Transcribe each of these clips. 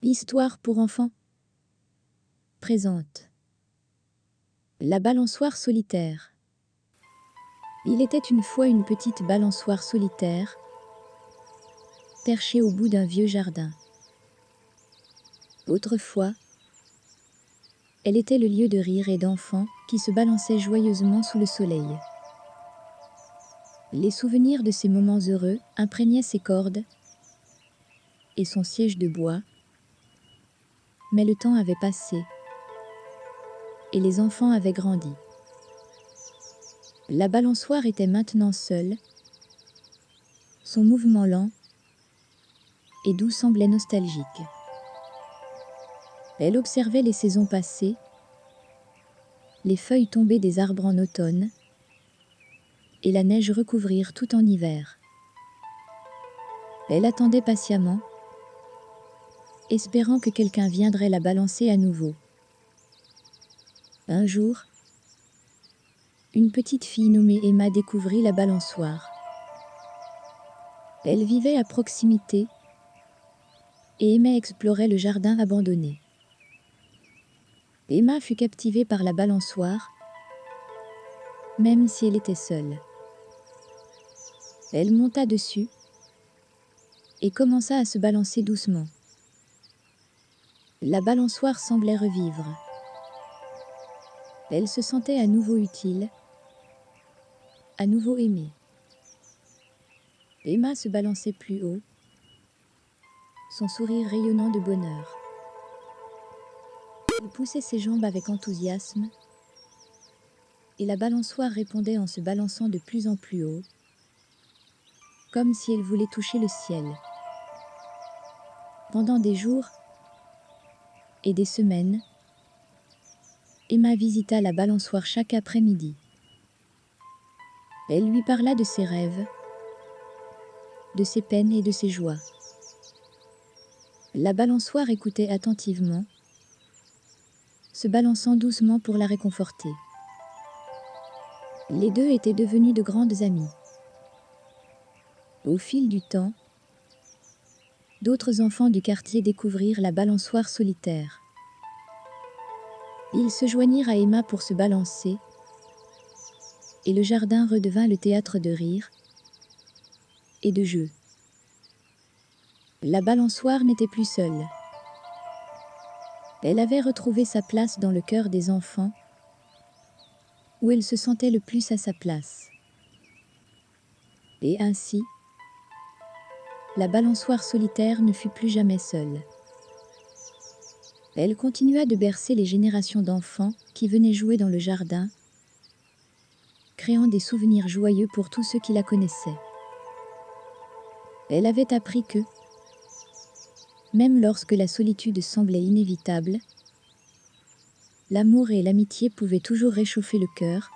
Histoire pour enfants présente La balançoire solitaire. Il était une fois une petite balançoire solitaire, perchée au bout d'un vieux jardin. Autrefois, elle était le lieu de rire et d'enfants qui se balançaient joyeusement sous le soleil. Les souvenirs de ces moments heureux imprégnaient ses cordes et son siège de bois, mais le temps avait passé et les enfants avaient grandi. La balançoire était maintenant seule, son mouvement lent et doux semblait nostalgique. Elle observait les saisons passées, les feuilles tomber des arbres en automne et la neige recouvrir tout en hiver. Elle attendait patiemment, espérant que quelqu'un viendrait la balancer à nouveau. Un jour, une petite fille nommée Emma découvrit la balançoire. Elle vivait à proximité et aimait explorer le jardin abandonné. Emma fut captivée par la balançoire, même si elle était seule. Elle monta dessus et commença à se balancer doucement. La balançoire semblait revivre. Elle se sentait à nouveau utile, à nouveau aimée. Emma se balançait plus haut, son sourire rayonnant de bonheur. Elle poussait ses jambes avec enthousiasme, et la balançoire répondait en se balançant de plus en plus haut, comme si elle voulait toucher le ciel. Pendant des jours et des semaines, Emma visita la balançoire chaque après-midi. Elle lui parla de ses rêves, de ses peines et de ses joies. La balançoire écoutait attentivement, se balançant doucement pour la réconforter. Les deux étaient devenus de grandes amies. Au fil du temps, d'autres enfants du quartier découvrirent la balançoire solitaire. Ils se joignirent à Emma pour se balancer, et le jardin redevint le théâtre de rires et de jeux. La balançoire n'était plus seule. Elle avait retrouvé sa place dans le cœur des enfants, où elle se sentait le plus à sa place. Et ainsi, la balançoire solitaire ne fut plus jamais seule. Elle continua de bercer les générations d'enfants qui venaient jouer dans le jardin, créant des souvenirs joyeux pour tous ceux qui la connaissaient. Elle avait appris que, même lorsque la solitude semblait inévitable, l'amour et l'amitié pouvaient toujours réchauffer le cœur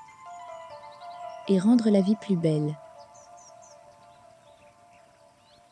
et rendre la vie plus belle.